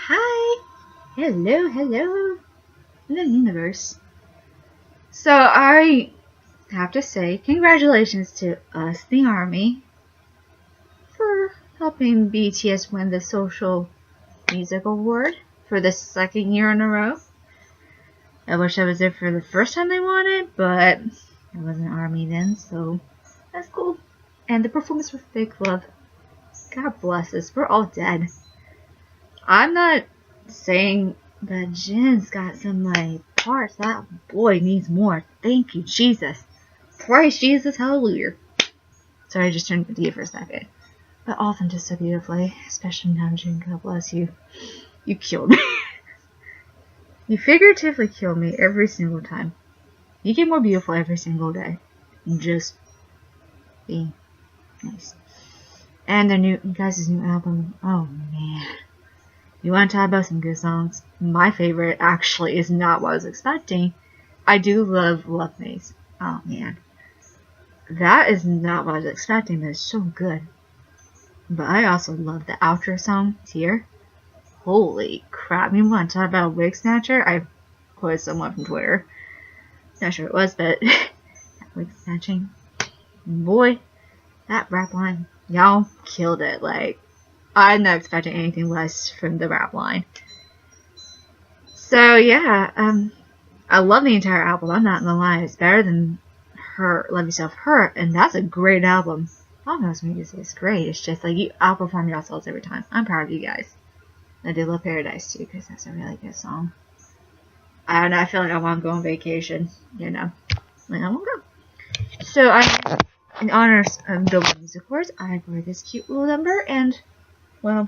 Hi! Hello, hello in the universe. So I have to say congratulations to us, the ARMY, for helping BTS win the Social Music Award for the second year in a row. I wish I was there for the first time they won it, but I wasn't ARMY then, so that's cool. And the performance was Fake Love. God bless us, we're all dead. I'm not saying that Jin's got some parts. That boy needs more. Thank you, Jesus. Praise Jesus, hallelujah. Sorry, I just turned into you for a second. But all of them just so beautifully, especially Namjoon. God bless you. You killed me. You figuratively kill me every single time. You get more beautiful every single day. Just being nice. And their you guys' new album. Oh man. You want to talk about some good songs? My favorite actually is not what I was expecting. I do love Love Maze. Oh man. That is not what I was expecting, but it's so good. But I also love the outro song, Tear. Holy crap. You want to talk about Wig Snatcher? I quoted someone from Twitter. Not sure it was, but wig snatching. Boy, that rap line. Y'all killed it. I'm not expecting anything less from the rap line. So yeah, I love the entire album. I'm not gonna lie, it's better than Love Yourself Hurt, and that's a great album. Almost music is great. It's just you outperform yourselves every time. I'm proud of you guys. I do love Paradise too, because that's a really good song. I don't know. I feel like I want to go on vacation. I want to go. So in honor of Billboard Music Awards, I wore this cute little number and. Well,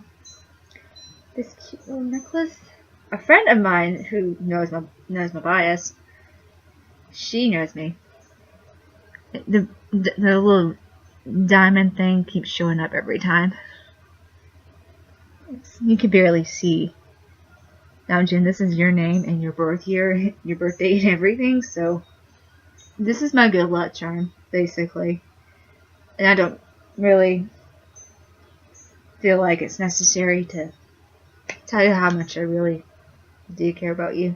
this cute little necklace. A friend of mine who knows my bias, she knows me. The little diamond thing keeps showing up every time. You can barely see. Now, Jin, this is your name and your birth year, your birth date, and everything. So this is my good luck charm, basically. And I don't really feel like it's necessary to tell you how much I really do care about you.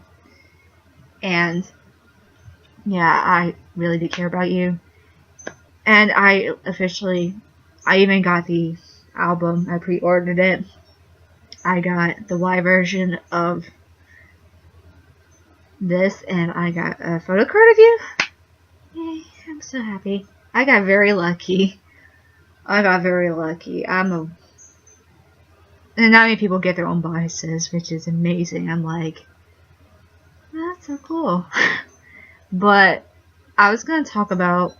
And yeah, I really do care about you. And I even got the album. I pre-ordered it. I got the Y version of this, and I got a photo card of you. Yay, I'm so happy. I got very lucky. And not many people get their own biases, which is amazing. I'm like, that's so cool. But I was going to talk about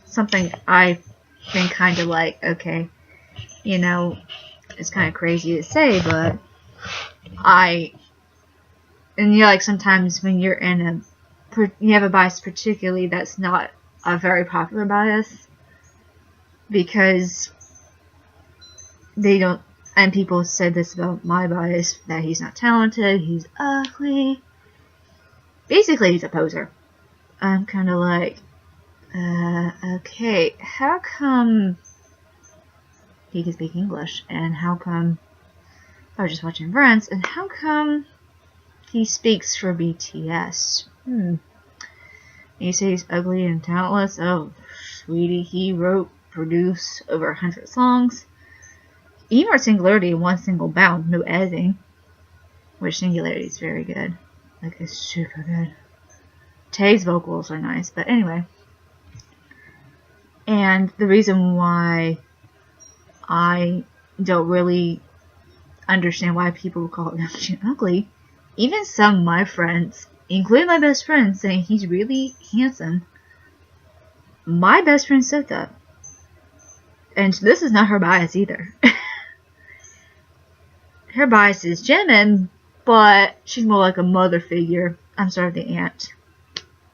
something I've been kind of okay, it's kind of crazy to say, but sometimes when you're you have a bias particularly that's not a very popular bias, because they don't, and people said this about my bias, that he's not talented, he's ugly. Basically, he's a poser. I'm kind of okay, how come he can speak English, and how come I was just watching Friends, and how come he speaks for BTS? You say he's ugly and talentless? Oh, sweetie, he wrote, produced over 100 songs. He wrote Singularity in one single bound, no editing, which Singularity is very good. It's super good. Tae's vocals are nice, but anyway. And the reason why I don't really understand why people call Namjoon ugly, even some of my friends, including my best friend, saying he's really handsome. My best friend said that. And this is not her bias either. Her bias is Jimin, but she's more like a mother figure. I'm sort of the aunt,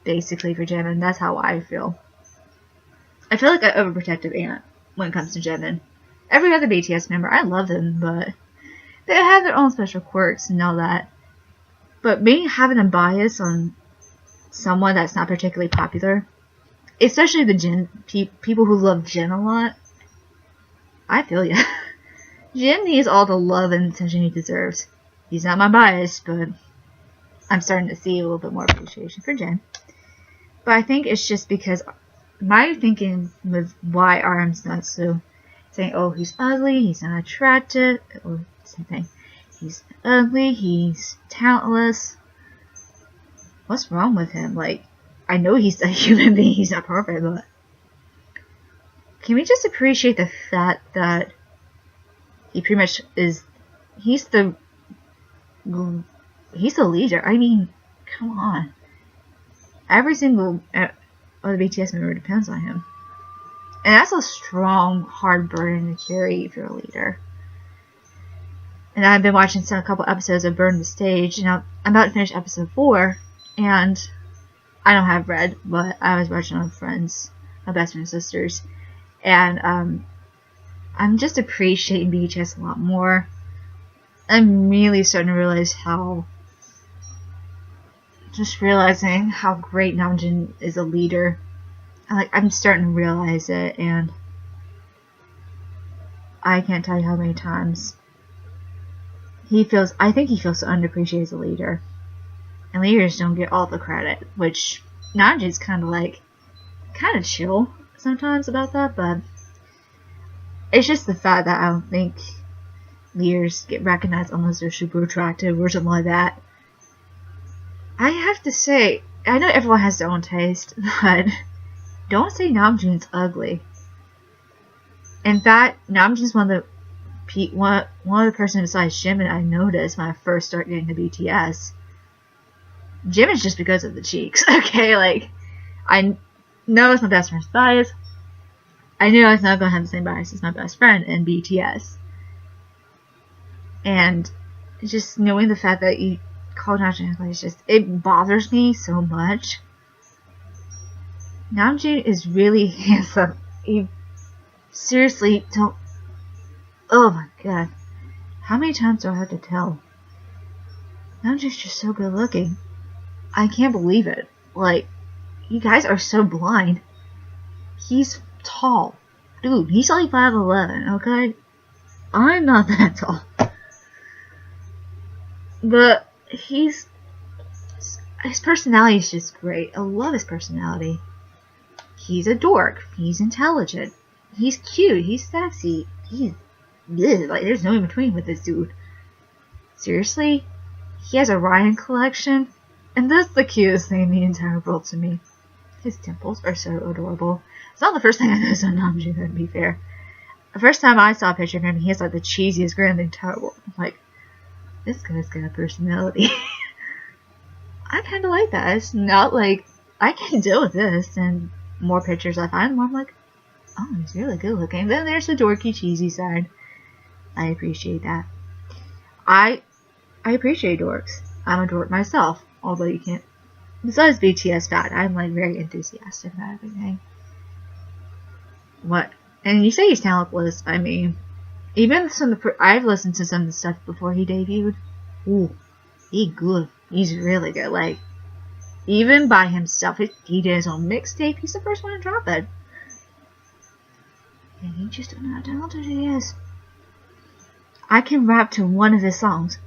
basically, for Jimin. That's how I feel. I feel like an overprotective aunt when it comes to Jimin. Every other BTS member, I love them, but they have their own special quirks and all that. But having a bias on someone that's not particularly popular, especially the Jin people who love Jin a lot, I feel ya. Jin needs all the love and attention he deserves. He's not my bias, but I'm starting to see a little bit more appreciation for Jin. But I think it's just because my thinking with why RM's not so saying, oh, he's ugly, he's not attractive, or same thing. He's ugly, he's talentless. What's wrong with him? Like, I know he's a human being, he's not perfect, but can we just appreciate the fact that he pretty much is, he's the leader. I mean, come on. Every single other BTS member depends on him. And that's a strong, hard burden to carry if you're a leader. And I've been watching a couple episodes of Burn the Stage, and I'm about to finish episode 4, and I don't have Red, but I was watching on friends, my best friend's sisters, and I'm just appreciating BTS a lot more. I'm really starting to realize realizing how great Namjoon is a leader. I'm starting to realize it, and I can't tell you how many times I think he feels so underappreciated as a leader. And leaders don't get all the credit, which Namjoon's kind of chill sometimes about that, but it's just the fact that I don't think leaders get recognized unless they're super attractive or something like that. I have to say, I know everyone has their own taste, but don't say Namjoon's ugly. In fact, Namjoon's one of the person besides Jimin I noticed when I first started getting to BTS. Jimin's just because of the cheeks, okay? Like, I know it's my best friend's bias. I knew I was not going to have the same bias as my best friend in BTS. And just knowing the fact that you called Namjoon ugly, it bothers me so much. Namjoon is really handsome. You seriously don't. Oh my god. How many times do I have to tell? Namjoon's just so good looking. I can't believe it. Like, you guys are so blind. He's tall. Dude, he's only 5'11", okay? I'm not that tall. But his personality is just great. I love his personality. He's a dork. He's intelligent. He's cute. He's sexy. He's like, there's no in between with this dude. Seriously? He has a Ryan collection? And that's the cutest thing in the entire world to me. His temples are so adorable. It's not the first thing I noticed on Namjoon, to be fair. The first time I saw a picture of him, he has like the cheesiest grin in the entire world. I'm like, this guy's got a personality. I kind of like that. It's not like, I can deal with this. And more pictures I find, more I'm like, oh, he's really good looking. Then there's the dorky, cheesy side. I appreciate that. I appreciate dorks. I'm a dork myself. Although you can't. Besides BTS fact, I'm like very enthusiastic about everything. What? And you say he's talentless. I mean, even I've listened to some of the stuff before he debuted. Ooh, he's good. He's really good. Like, even by himself, he did his own mixtape. He's the first one to drop it. And you just don't know how talented he is. I can rap to one of his songs.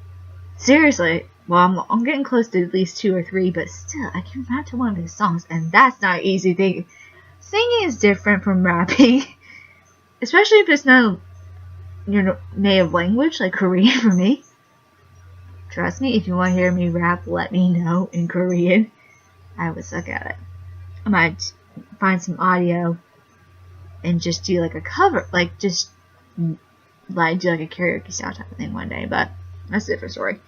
Seriously. Well, I'm getting close to at least 2 or 3, but still, I can rap to one of his songs, and that's not an easy thing. Singing is different from rapping, especially if it's not your native language, like Korean for me. Trust me, if you want to hear me rap, let me know in Korean. I would suck at it. I might find some audio and just do like a cover, like just like do like a karaoke style type of thing one day, but that's a different story.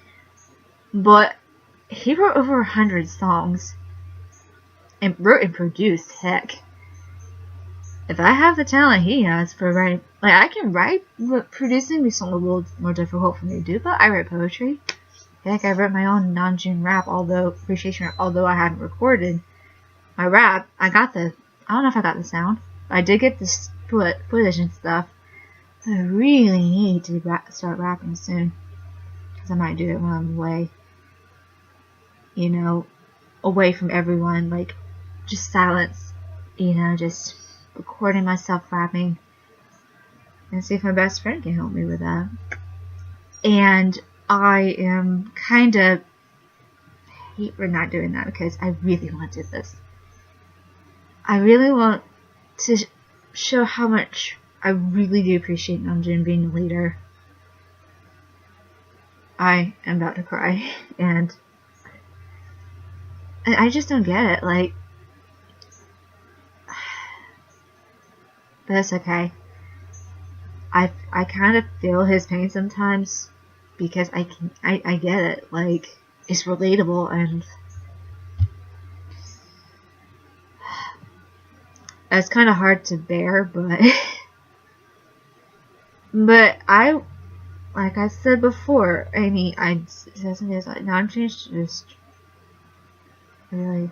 But he wrote over 100 songs and wrote and produced. Heck, if I have the talent he has for writing, like I can write, but producing is something a little more difficult for me to do. But I write poetry. Heck, I wrote my own Namjoon rap, appreciation rap, although I hadn't recorded my rap. I don't know if I got the sound. I did get this footage and stuff. I really need to start rapping soon. Because I might do it when I'm away. You know, away from everyone. Like, just silence. You know, just recording myself rapping. And see if my best friend can help me with that. And I am kind of hate we're not doing that because I really want to do this. I really want to show how much I really do appreciate Namjoon being a leader. I am about to cry, and I just don't get it. Like, but it's okay. I kind of feel his pain sometimes because I get it. Like, it's relatable, and it's kind of hard to bear, but but like I said before, I mean, I said something like Namjoon's just really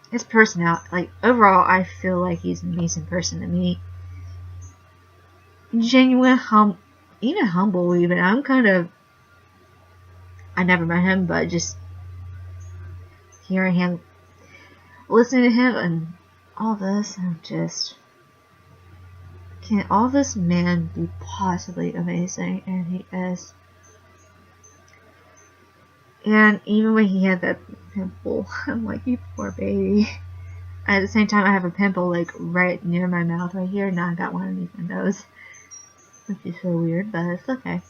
his personality. Like, overall, I feel like he's an amazing person to meet. Genuine, even humble. Even I'm kind of. I never met him, but just hearing him, listening to him, and all this, I'm just. Can all this man be possibly amazing? And he is. And even when he had that pimple, I'm like, you poor baby. At the same time, I have a pimple like right near my mouth right here. Now I got one underneath my nose, which is so weird, but it's okay.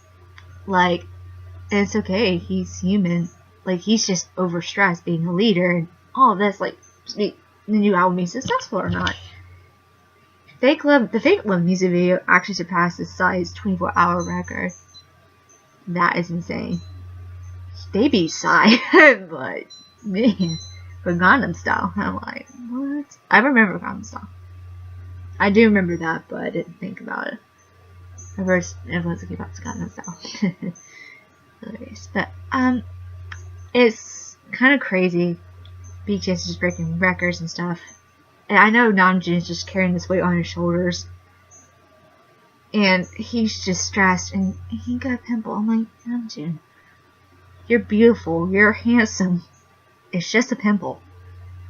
Like, it's okay. He's human. Like, he's just overstressed being a leader and all of this. Like, the new album be successful or not. The Fake Love music video actually surpassed the Psy's 24-hour record. That is insane. They beat Psy, but man, for Gangnam Style, I'm like, what? I remember Gangnam Style. I do remember that, but I didn't think about it. At first, everyone's looking about Gangnam Style. Hilarious, but it's kind of crazy. BTS is just breaking records and stuff. And I know Namjoon is just carrying this weight on his shoulders. And he's just stressed. And he got a pimple. I'm like, Namjoon, you're beautiful. You're handsome. It's just a pimple.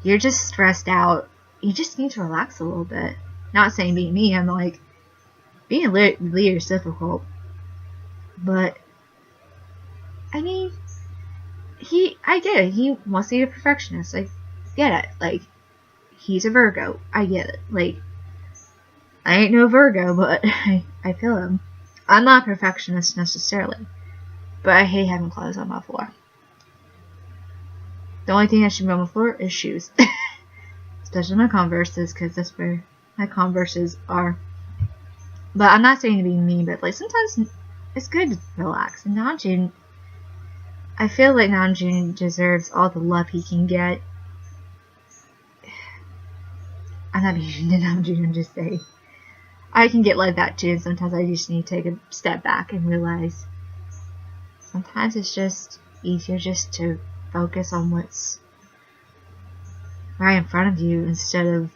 You're just stressed out. You just need to relax a little bit. Not saying being me. I'm like, being a leader is difficult. But, I mean, I get it. He wants to be a perfectionist. I get it. Like, he's a Virgo. I get it. Like, I ain't no Virgo, but I feel him. I'm not a perfectionist necessarily, but I hate having clothes on my floor. The only thing that should be on my floor is shoes. Especially my Converses, because that's where my Converses are. But I'm not saying to be mean, but like, sometimes it's good to relax. And Namjoon, I feel like Namjoon deserves all the love he can get. I'm not being mean to Namjoon, I'm just saying. I can get like that too, and sometimes I just need to take a step back and realize sometimes it's just easier just to focus on what's right in front of you instead of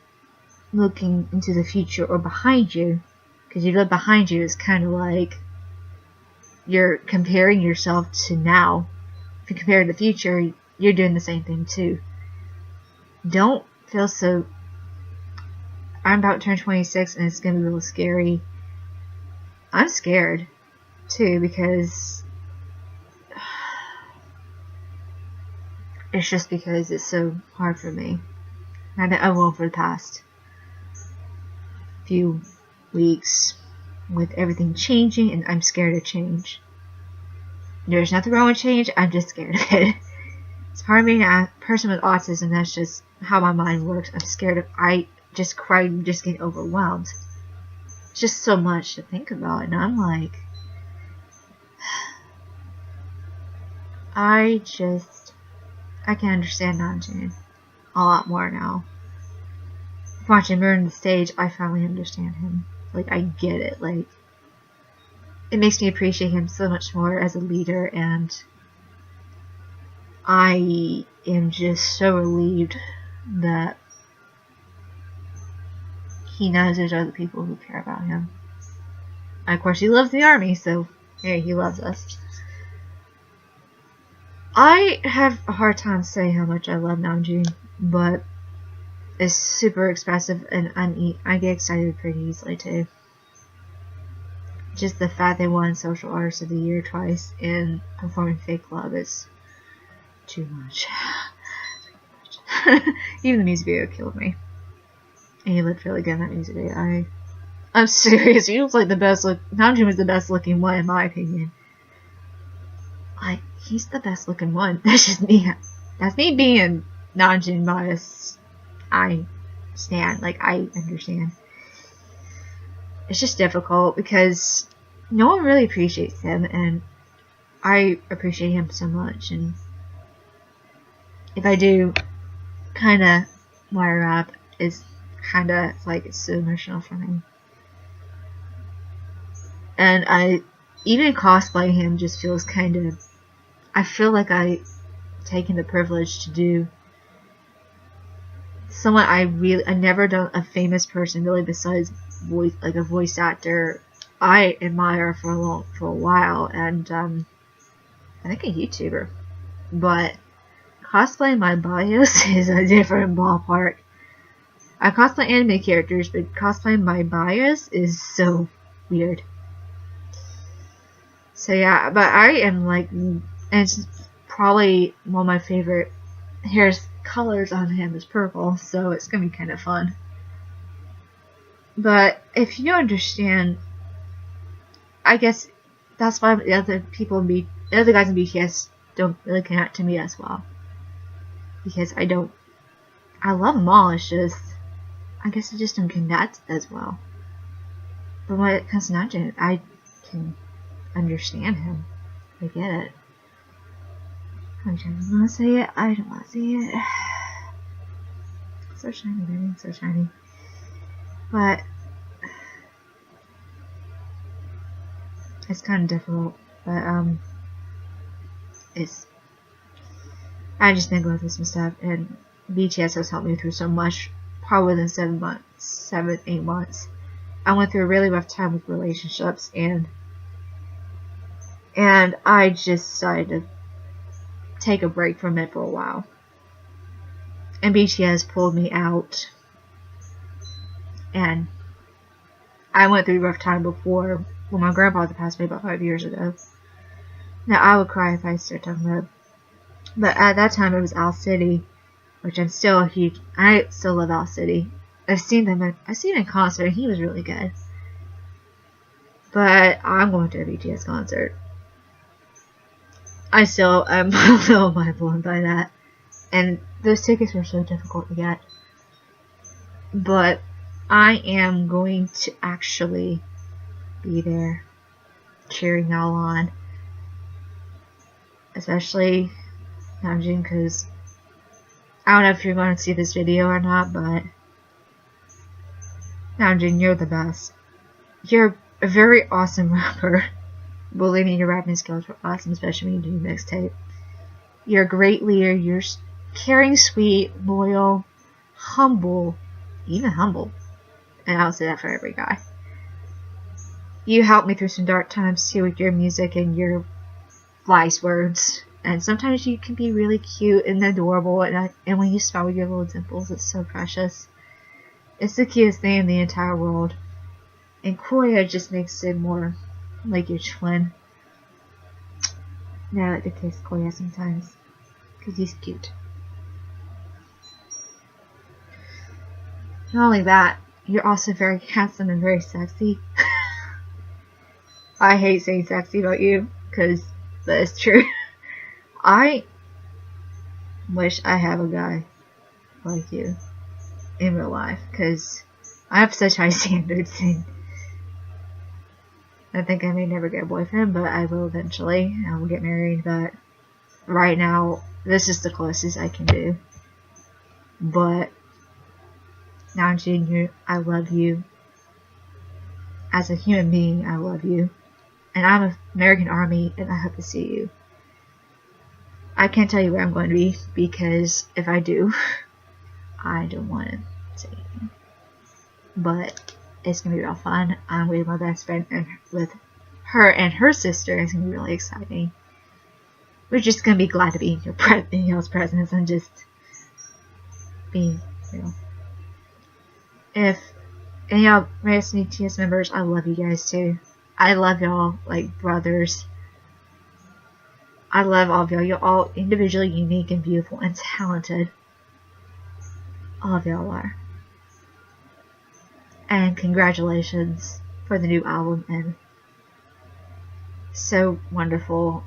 looking into the future or behind you. Because if you look behind you, it's kind of like you're comparing yourself to now. If you compare to the future, you're doing the same thing too. Don't feel so. I'm about to turn 26 and it's going to be real scary. I'm scared too because it's just because it's so hard for me. I've been overwhelmed for the past few weeks with everything changing, and I'm scared of change. There's nothing wrong with change, I'm just scared of it. It's part of being a person with autism, that's just how my mind works. I'm scared of, I just cry, just get overwhelmed. It's just so much to think about, and I'm like, I can understand Namjoon a lot more now. Watching him on the stage, I finally understand him. Like, I get it. Like, it makes me appreciate him so much more as a leader, and I am just so relieved that he knows there's other people who care about him. And of course, he loves the army, so hey, he loves us. I have a hard time saying how much I love Namjoon, but it's super expressive, and I get excited pretty easily too. just the fact they won Social Artist of the Year twice and performing Fake Love is too much. Even the music video killed me. And he looked really good in that music video. I'm serious. He was like the best look. Namjoon was the best looking one in my opinion. Like, he's the best looking one. That's just me. That's me being Namjoon biased. I stand. Like, I understand. It's just difficult because no one really appreciates him, and I appreciate him so much. And if I do kind of wire up, is kind of like it's so emotional for me. And I even cosplay him just feels kind of. I feel like I taken the privilege to do someone I never done a famous person really besides voice, like a voice actor I admire for a while, and I think a YouTuber. But cosplaying my bias is a different ballpark. I cosplay anime characters, but cosplaying my bias is so weird. So yeah, but I am like, and it's probably one of my favorite hair colors on him is purple, so it's gonna be kind of fun. But if you understand, I guess that's why the other guys in BTS don't really connect to me as well, because I love them all. It's just, I guess I just don't connect as well. But when it comes to Namjoon, I can understand him. I get it. I don't want to say it. I don't want to say it. So shiny, baby. So shiny. But it's kind of difficult. But I just been going through some stuff, and BTS has helped me through so much. Probably within 8 months. I went through a really rough time with relationships, and I just decided to take a break from it for a while. And BTS pulled me out. And I went through a rough time before, when my grandpa passed away about 5 years ago. Now, I would cry if I started talking about it. But at that time, it was Owl City, which I still love Owl City. I've seen him in concert, and he was really good. But I'm going to a BTS concert. I still am a little mind blown by that. And those tickets were so difficult to get. But I am going to actually be there cheering y'all on. Especially Namjoon, because I don't know if you're going to see this video or not, but Namjoon, you're the best. You're a very awesome rapper. Believe me, your rapping skills were awesome, especially when you do mixtape. You're a great leader. You're caring, sweet, loyal, humble, even humble. And I'll say that for every guy. You helped me through some dark times too with your music and your wise words. And sometimes you can be really cute and adorable, and when you smile with your little dimples, it's so precious. It's the cutest thing in the entire world. And Koya just makes it more like your twin. And I like to kiss Koya sometimes, because he's cute. Not only that, you're also very handsome and very sexy. I hate saying sexy about you, because that is true. I wish I have a guy like you in real life, because I have such high standards, and I think I may never get a boyfriend, but I will eventually. I will get married, but right now, this is the closest I can do. But Namjoon, I love you. As a human being, I love you. And I'm an American Army, and I hope to see you. I can't tell you where I'm going to be, because if I do, I don't want to say anything. But it's going to be real fun. I'm with my best friend, and with her and her sister. It's going to be really exciting. We're just going to be glad to be in y'all's presence and just be real. If any of y'all BTS members, I love you guys too. I love y'all like brothers. I love all of y'all. You're all individually unique and beautiful and talented. All of y'all are. And congratulations for the new album, and so wonderful.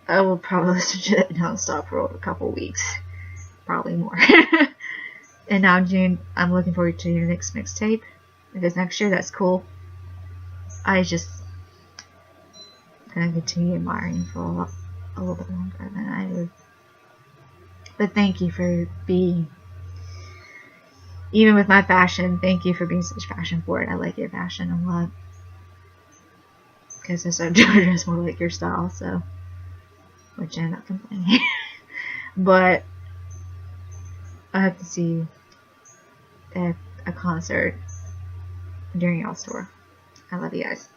I will probably listen to it nonstop for a couple weeks. Probably more. And now June, I'm looking forward to your next mixtape. If it's next year, that's cool. I just gonna continue admiring for a little bit longer than I would. But thank you for being, even with my fashion, thank you for being such fashion forward. I like your fashion a lot. Because I started to dress more like your style, so. Which I'm not complaining. But I hope to see you at a concert during y'all's tour. I love you guys.